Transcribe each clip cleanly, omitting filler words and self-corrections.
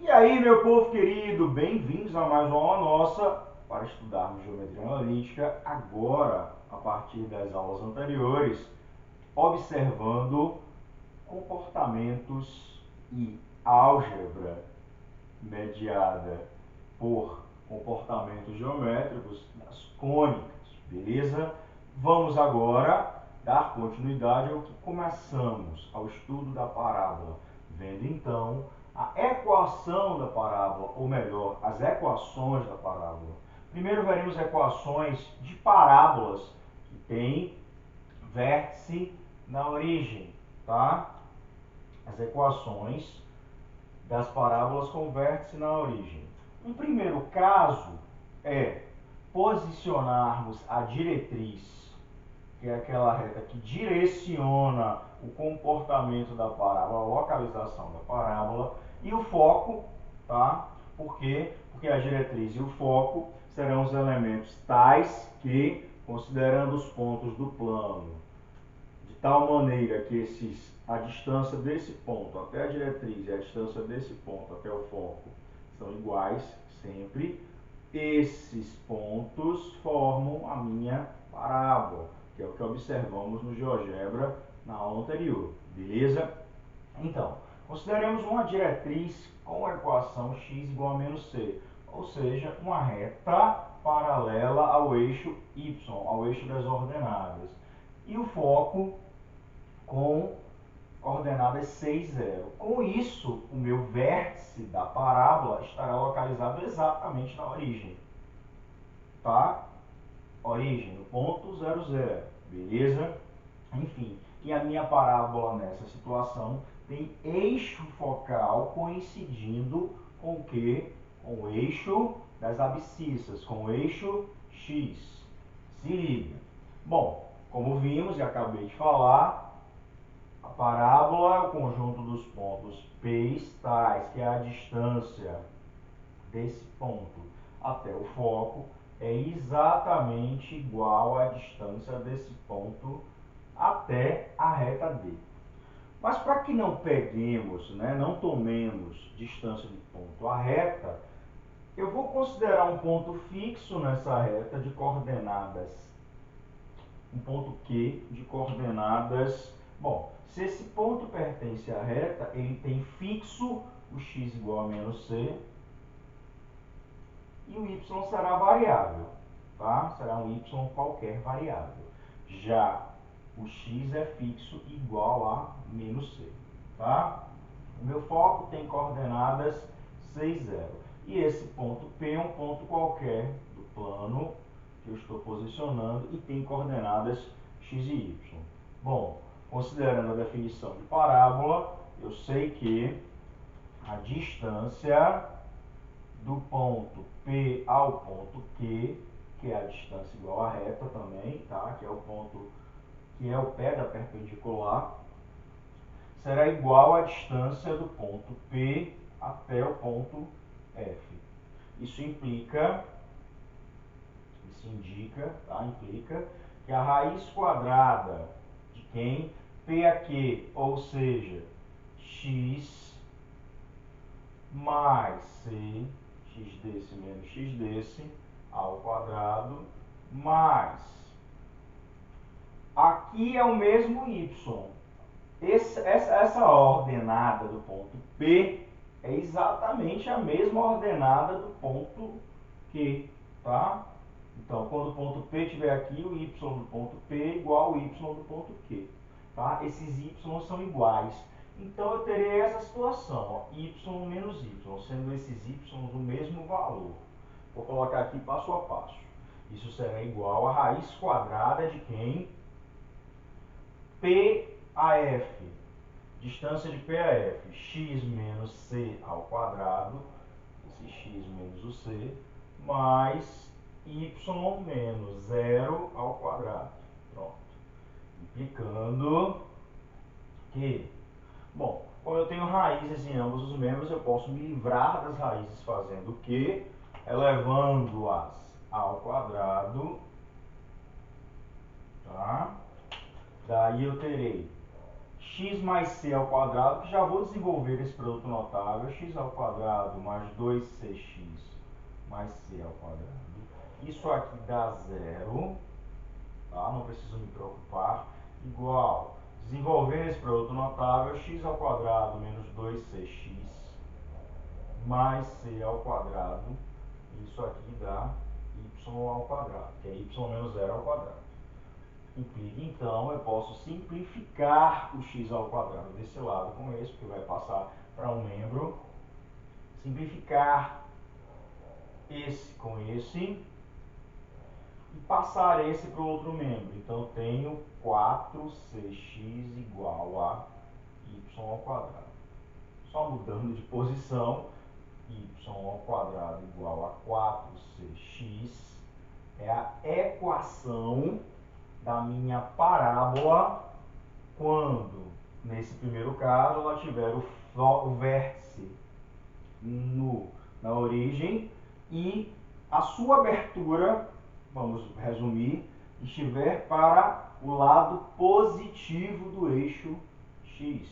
E aí, meu povo querido, bem-vindos a mais uma aula nossa para estudarmos geometria analítica, agora, a partir das aulas anteriores, observando comportamentos e álgebra mediada por comportamentos geométricos das cônicas, beleza? Vamos agora dar continuidade ao que começamos, ao estudo da parábola, vendo então a equação da parábola, ou melhor, as equações da parábola. Primeiro veremos equações de parábolas que têm vértice na origem, tá? As equações das parábolas com vértice na origem. Um primeiro caso é posicionarmos a diretriz, que é aquela reta que direciona o comportamento da parábola, a localização da parábola, e o foco, tá? Por quê? Porque a diretriz e o foco serão os elementos tais que, considerando os pontos do plano, de tal maneira que a distância desse ponto até a diretriz e a distância desse ponto até o foco são iguais sempre, esses pontos formam a minha parábola, que é o que observamos no GeoGebra na aula anterior, beleza? Então, consideremos uma diretriz com a equação x igual a menos c, ou seja, uma reta paralela ao eixo y, ao eixo das ordenadas. E o foco com coordenadas 6, 0. Com isso, o meu vértice da parábola estará localizado exatamente na origem. Tá? Origem, no ponto 0, 0. Beleza? Enfim, e a minha parábola nessa situação tem eixo focal coincidindo com o quê? Com o eixo das abscissas, com o eixo x. Se liga. Bom, como vimos e acabei de falar, a parábola é o conjunto dos pontos P tais, que é a distância desse ponto até o foco, é exatamente igual à distância desse ponto até a reta D. Mas para que não peguemos, não tomemos distância de ponto a reta, eu vou considerar um ponto fixo nessa reta de coordenadas, um ponto Q de coordenadas. Bom, se esse ponto pertence à reta, ele tem fixo o x igual a menos c e o y será variável, tá? Será um y qualquer variável. Já o x é fixo igual a menos c, tá? O meu foco tem coordenadas 6, 0. E esse ponto P é um ponto qualquer do plano que eu estou posicionando e tem coordenadas x e y. Bom, considerando a definição de parábola, eu sei que a distância do ponto P ao ponto Q, que é a distância igual à reta também, tá? Que é o ponto que é o pé da perpendicular, será igual à distância do ponto P até o ponto F. Isso indica, tá? Implica que a raiz quadrada de quem? P aqui, ou seja, x mais c, x desse menos x desse, ao quadrado, mais, aqui é o mesmo y. Essa ordenada do ponto P é exatamente a mesma ordenada do ponto Q, tá? Então, quando o ponto P estiver aqui, o y do ponto P é igual ao y do ponto Q, tá? Esses y são iguais. Então, eu terei essa situação, ó, y menos y, sendo esses y o mesmo valor. Vou colocar aqui passo a passo. Isso será igual a raiz quadrada de quem? P a F. Distância de P a F, x menos c ao quadrado, esse x menos o c, mais y menos 0 ao quadrado. Pronto. Implicando que, bom, como eu tenho raízes em ambos os membros, eu posso me livrar das raízes fazendo o quê? Elevando-as ao quadrado, tá? Daí eu terei x mais c ao quadrado, que já vou desenvolver esse produto notável, x ao quadrado mais 2cx mais c ao quadrado. Isso aqui dá zero, tá? Não preciso me preocupar. Igual, desenvolvendo esse produto notável, x ao quadrado menos 2cx mais c ao quadrado. Isso aqui dá y ao quadrado, que é y menos zero ao quadrado. Implica, então, eu posso simplificar o x ao quadrado desse lado com esse, porque vai passar para um membro. Simplificar esse com esse e passar esse para o outro membro. Então, eu tenho 4cx igual a y ao quadrado. Só mudando de posição, y ao quadrado igual a 4cx é a equação da minha parábola quando, nesse primeiro caso, ela tiver o vértice na origem e a sua abertura, vamos resumir, estiver para o lado positivo do eixo x,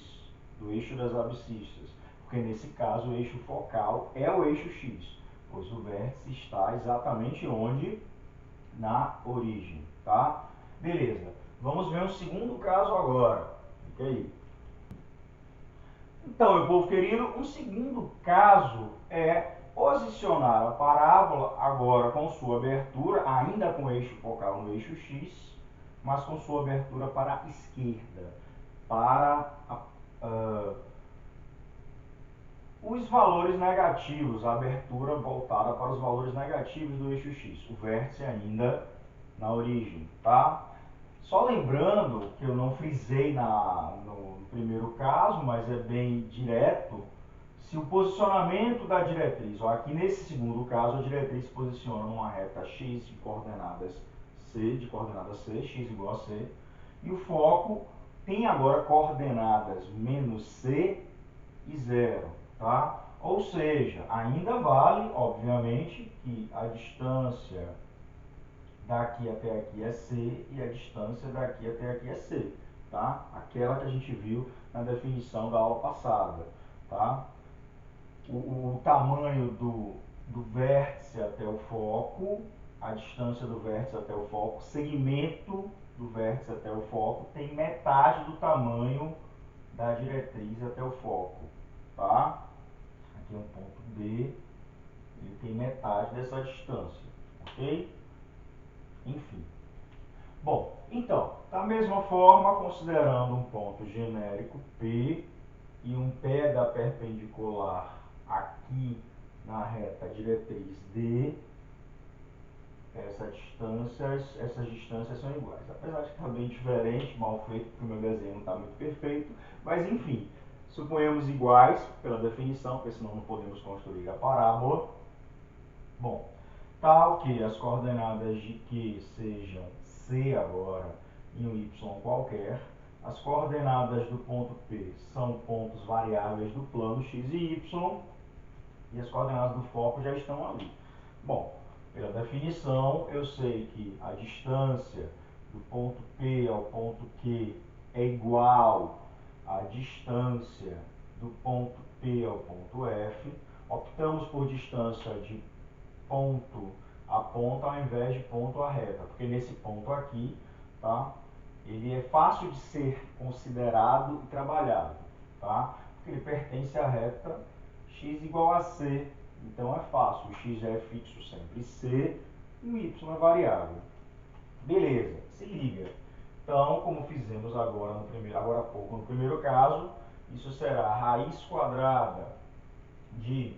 do eixo das abscissas, porque nesse caso o eixo focal é o eixo x, pois o vértice está exatamente onde? Na origem, tá? Beleza, vamos ver um segundo caso agora. Fica aí. Então, meu povo querido, um segundo caso é posicionar a parábola agora com sua abertura, ainda com o eixo focal no eixo x, mas com sua abertura para a esquerda, para os valores negativos, a abertura voltada para os valores negativos do eixo x, o vértice ainda na origem, tá? Só lembrando que eu não frisei no primeiro caso, mas é bem direto, se o posicionamento da diretriz, ó, aqui nesse segundo caso, a diretriz se posiciona numa reta x de coordenadas c, x igual a c, e o foco tem agora coordenadas menos c e 0, tá? Ou seja, ainda vale, obviamente, que a distância daqui até aqui é c e a distância daqui até aqui é c, tá? Aquela que a gente viu na definição da aula passada, tá? O tamanho do vértice até o foco, a distância do vértice até o foco, segmento do vértice até o foco tem metade do tamanho da diretriz até o foco, tá? Aqui é um ponto D, ele tem metade dessa distância, ok? Enfim. Bom, então, da mesma forma, considerando um ponto genérico P e um pega perpendicular aqui na reta diretriz D, essas distâncias são iguais. Apesar de estar bem diferente, mal feito, porque o meu desenho não está muito perfeito, mas enfim, suponhamos iguais pela definição, porque senão não podemos construir a parábola. Bom, tal que as coordenadas de Q sejam C agora e um Y qualquer, as coordenadas do ponto P são pontos variáveis do plano X e Y, e as coordenadas do foco já estão ali. Bom, pela definição, eu sei que a distância do ponto P ao ponto Q é igual à distância do ponto P ao ponto F. Optamos por distância de ponto a ponto ao invés de ponto a reta, porque nesse ponto aqui, tá, ele é fácil de ser considerado e trabalhado, tá, porque ele pertence à reta x igual a c, então é fácil, o x é fixo sempre c e o y é variável. Beleza, se liga. Então, como fizemos agora há pouco no primeiro caso, isso será a raiz quadrada de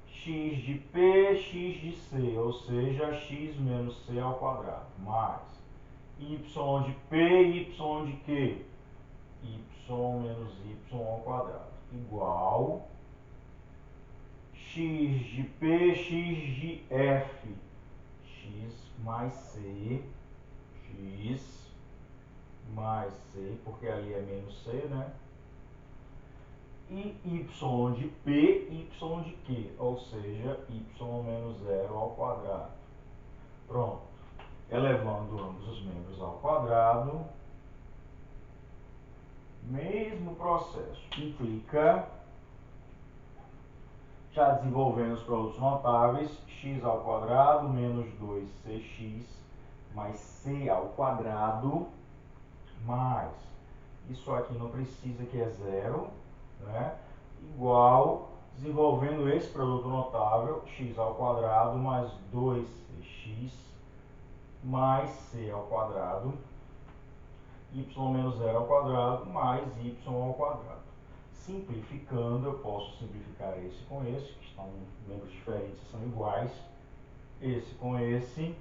x de P, x de C, ou seja, x menos C ao quadrado, mais y de P, y de Q, y menos y ao quadrado, igual x de P, x de F, x mais C, x mais C, porque ali é menos C, né? E y de P, y de Q, ou seja, y menos 0 ao quadrado. Pronto. Elevando ambos os membros ao quadrado, Mesmo processo. Implica, já desenvolvendo os produtos notáveis, x ao quadrado menos 2cx mais c ao quadrado mais, isso aqui não precisa, que é zero, né? Igual, desenvolvendo esse produto notável, x ao quadrado mais 2cx mais c ao quadrado, y menos zero ao quadrado mais y ao quadrado. Simplificando, eu posso simplificar esse com esse, que estão em membros diferentes, são iguais. Esse com esse,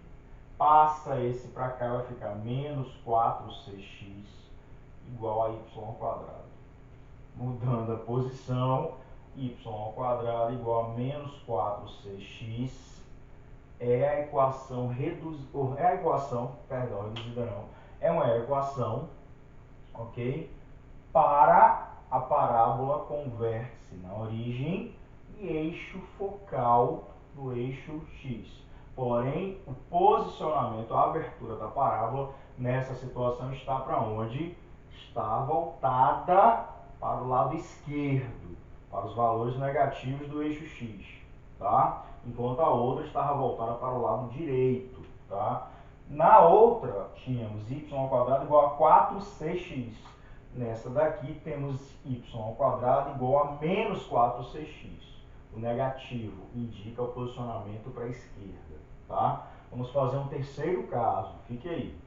passa esse para cá, vai ficar menos 4cx igual a y ao quadrado. Mudando a posição, y ao quadrado igual a menos 4cx é a equação reduzida, é uma equação, ok? Para a parábola com vértice na origem e eixo focal no eixo x. Porém, o posicionamento, a abertura da parábola nessa situação está para onde? Está voltada para o lado esquerdo, para os valores negativos do eixo x, tá? Enquanto a outra estava voltada para o lado direito, tá? Na outra, tínhamos y ao quadrado igual a 4cx. Nessa daqui, temos y ao quadrado igual a menos 4cx. O negativo indica o posicionamento para a esquerda, tá? Vamos fazer um terceiro caso, fique aí.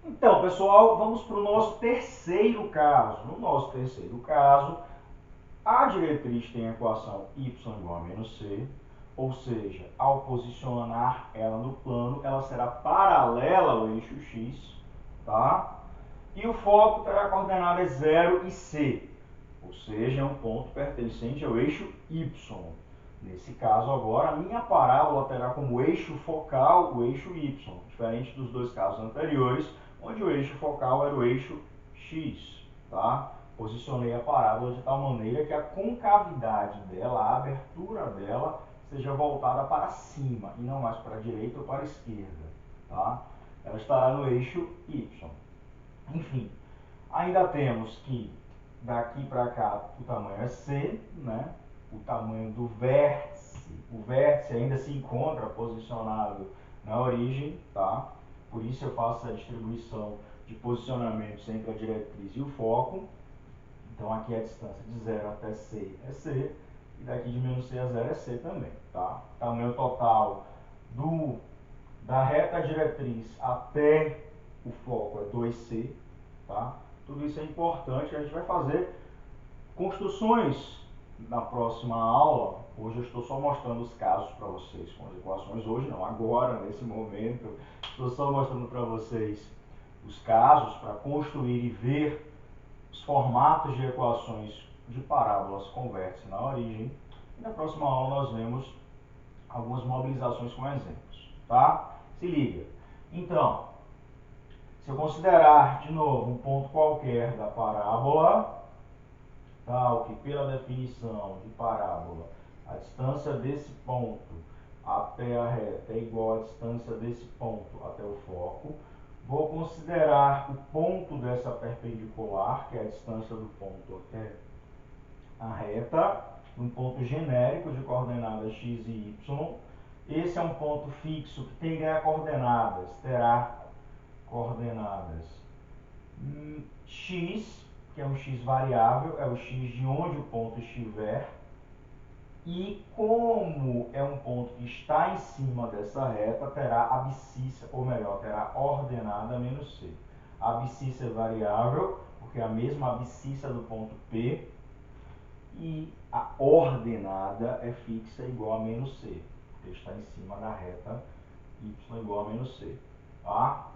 Então, pessoal, vamos para o nosso terceiro caso. No nosso terceiro caso, a diretriz tem a equação y igual a menos c, ou seja, ao posicionar ela no plano, ela será paralela ao eixo x, tá? E o foco terá coordenadas 0 e c, ou seja, é um ponto pertencente ao eixo y. Nesse caso agora, a minha parábola terá como eixo focal o eixo y, diferente dos dois casos anteriores, onde o eixo focal era o eixo x, tá? Posicionei a parábola de tal maneira que a concavidade dela, a abertura dela, seja voltada para cima e não mais para a direita ou para a esquerda, tá? Ela estará no eixo y. Enfim, ainda temos que daqui para cá o tamanho é c, né? O tamanho do vértice, o vértice ainda se encontra posicionado na origem, tá? Por isso eu faço a distribuição de posicionamentos entre a diretriz e o foco. Então aqui a distância de 0 até c é c, e daqui de menos c a 0 é c também, tá? Tamanho total da reta diretriz até o foco é 2c, tá? Tudo isso é importante, a gente vai fazer construções na próxima aula. Hoje eu estou só mostrando os casos para vocês com as equações, hoje não, agora, nesse momento, estou só mostrando para vocês os casos para construir e ver os formatos de equações de parábolas com vértice na origem. E na próxima aula nós vemos algumas mobilizações com exemplos, tá? Se liga. Então, se eu considerar de novo um ponto qualquer da parábola, tal que pela definição de parábola a distância desse ponto até a reta é igual à distância desse ponto até o foco, vou considerar o ponto dessa perpendicular, que é a distância do ponto até a reta, um ponto genérico de coordenadas x e y. Esse é um ponto fixo que terá coordenadas x, que é um x variável, é o x de onde o ponto estiver, e como é um ponto que está em cima dessa reta, terá abscissa, ou melhor, terá ordenada menos c. A abscissa é variável, porque é a mesma abscissa do ponto P, e a ordenada é fixa igual a menos c, porque está em cima da reta y igual a menos c. Tá?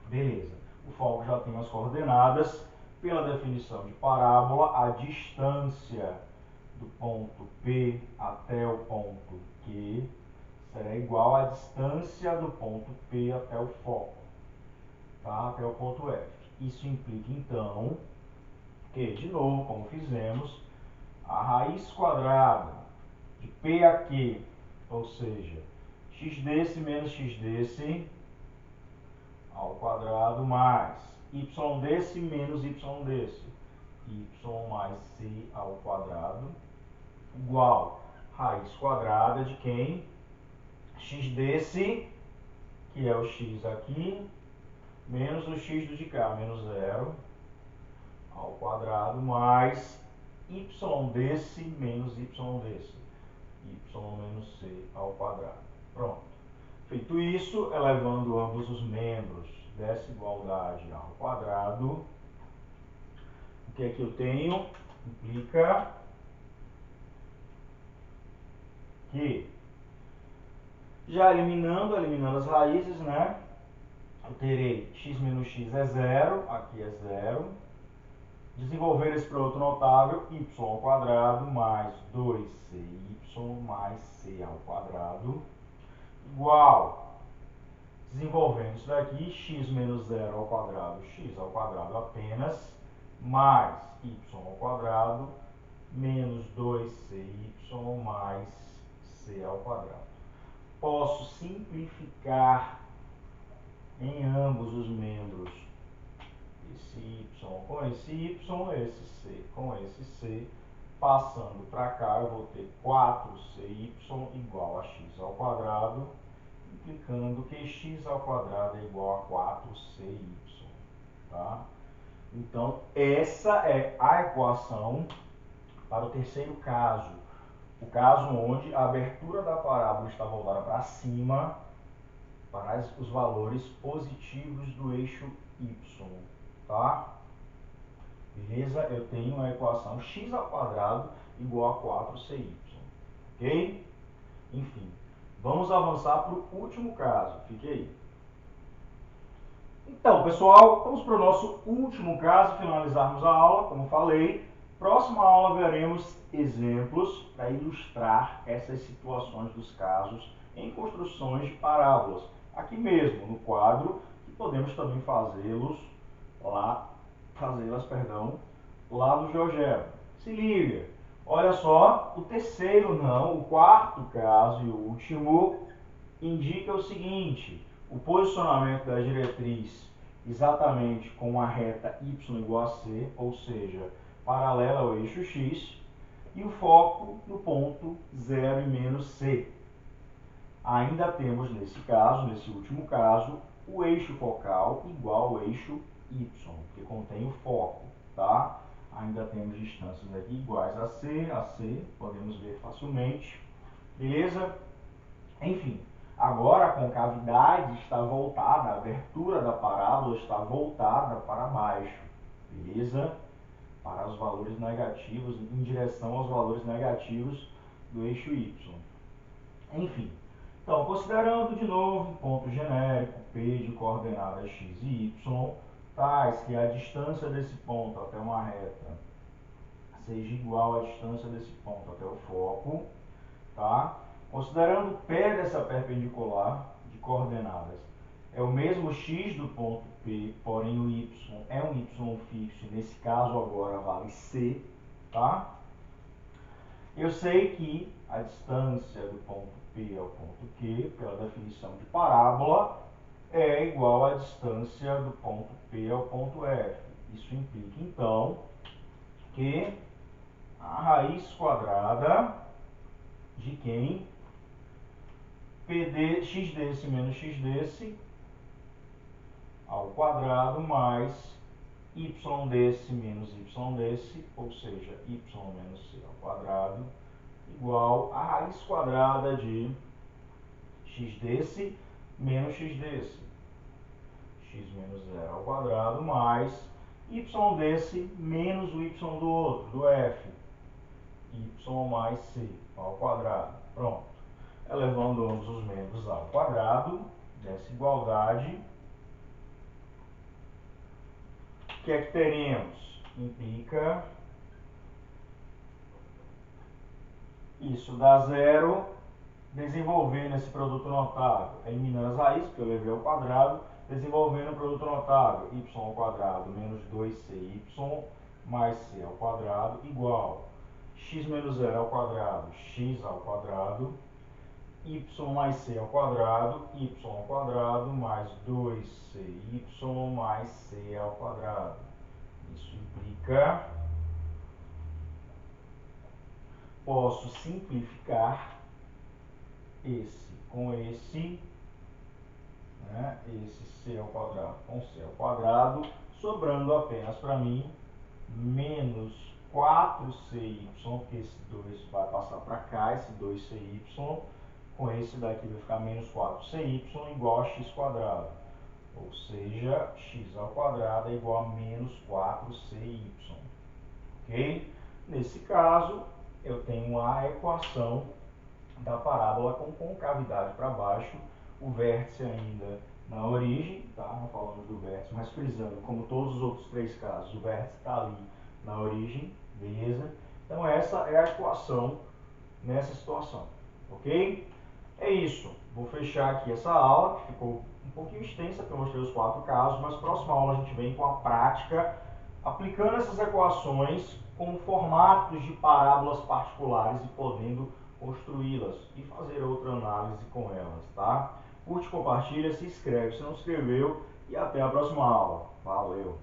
Beleza. O foco já tem as coordenadas. Pela definição de parábola, a distância do ponto P até o ponto Q será igual à distância do ponto P até o foco, tá? Até o ponto F. Isso implica, então, que, de novo, como fizemos, a raiz quadrada de P a Q, ou seja, x desse menos x desse ao quadrado mais y desse menos y desse, y mais c ao quadrado, igual raiz quadrada de quem? X desse, que é o x aqui, menos o x do de cá, menos 0, ao quadrado, mais y desse menos y desse, y menos c ao quadrado. Pronto. Feito isso, elevando ambos os membros dessa igualdade ao quadrado, o que é que eu tenho? Implica que, já eliminando as raízes, né? Eu terei x menos x é 0, aqui é 0. Desenvolver esse produto notável, y ao quadrado mais 2cy mais c ao quadrado, igual, desenvolvendo isso daqui, x menos 0 ao quadrado, x ao quadrado apenas, mais y ao quadrado, menos 2cy mais c ao quadrado. Posso simplificar em ambos os membros esse y com esse y, esse c com esse c, passando para cá eu vou ter 4cy igual a x ao quadrado, implicando que x ao quadrado é igual a 4cy. Tá? Então, essa é a equação para o terceiro caso. O caso onde a abertura da parábola está voltada para cima, para os valores positivos do eixo y. Tá? Beleza? Eu tenho a equação x ao quadrado igual a 4cy. Ok? Enfim, vamos avançar para o último caso. Fique aí. Então, pessoal, vamos para o nosso último caso, finalizarmos a aula. Como falei, próxima aula veremos exemplos para ilustrar essas situações dos casos em construções de parábolas. Aqui mesmo, no quadro, que podemos também fazê-las, lá no GeoGebra. Se liga, olha só, o terceiro não, o quarto caso e o último indica o seguinte: o posicionamento da diretriz exatamente com a reta y igual a c, ou seja, paralela ao eixo x, e o foco no ponto 0 e menos c. Ainda temos nesse caso, nesse último caso, o eixo focal igual ao eixo y, que contém o foco, tá? Ainda temos distâncias aqui iguais a c, podemos ver facilmente, beleza? Enfim, agora a concavidade está voltada, a abertura da parábola está voltada para baixo, beleza? Para os valores negativos, em direção aos valores negativos do eixo y. Enfim, então, considerando de novo um ponto genérico P de coordenadas x e y, tais que a distância desse ponto até uma reta seja igual à distância desse ponto até o foco, tá? Considerando o pé dessa perpendicular de coordenadas é o mesmo x do ponto P, porém o y é um y fixo, e nesse caso agora vale c, tá? Eu sei que a distância do ponto P ao ponto Q, pela definição de parábola, é igual à distância do ponto P ao ponto F. Isso implica, então, que a raiz quadrada de quem? X desse menos x desse ao quadrado mais y desse menos y desse, ou seja, y menos c ao quadrado, igual a raiz quadrada de x desse menos x desse, x menos 0 ao quadrado, mais y desse menos o y do outro, do f, y mais c ao quadrado. Pronto. Elevando ambos os membros ao quadrado dessa igualdade, o que é que teremos? Implica isso dá zero, desenvolvendo esse produto notável, eliminando as raízes, porque eu levei ao quadrado, desenvolvendo o produto notável, y ao quadrado menos 2cy mais c ao quadrado, igual x menos 0 ao quadrado, x ao quadrado, y mais c ao quadrado, y ao quadrado mais 2cy mais c ao quadrado. Isso implica, posso simplificar esse com esse, né, esse c ao quadrado com c ao quadrado, sobrando apenas para mim menos 4cy, porque esse 2 vai passar para cá, esse 2cy, com esse daqui vai ficar menos 4cy igual a x quadrado. Ou seja, x ao quadrado é igual a menos 4cy. Ok? Nesse caso, eu tenho a equação da parábola com concavidade para baixo, o vértice ainda na origem, tá? Não falamos do vértice, mas frisando, como todos os outros três casos, o vértice está ali na origem, beleza? Então essa é a equação nessa situação, ok? É isso, vou fechar aqui essa aula, que ficou um pouquinho extensa, porque eu mostrei os 4 casos, mas próxima aula a gente vem com a prática, aplicando essas equações com formatos de parábolas particulares e podendo construí-las e fazer outra análise com elas, tá? Curte, compartilha, se inscreve se não se inscreveu e até a próxima aula. Valeu!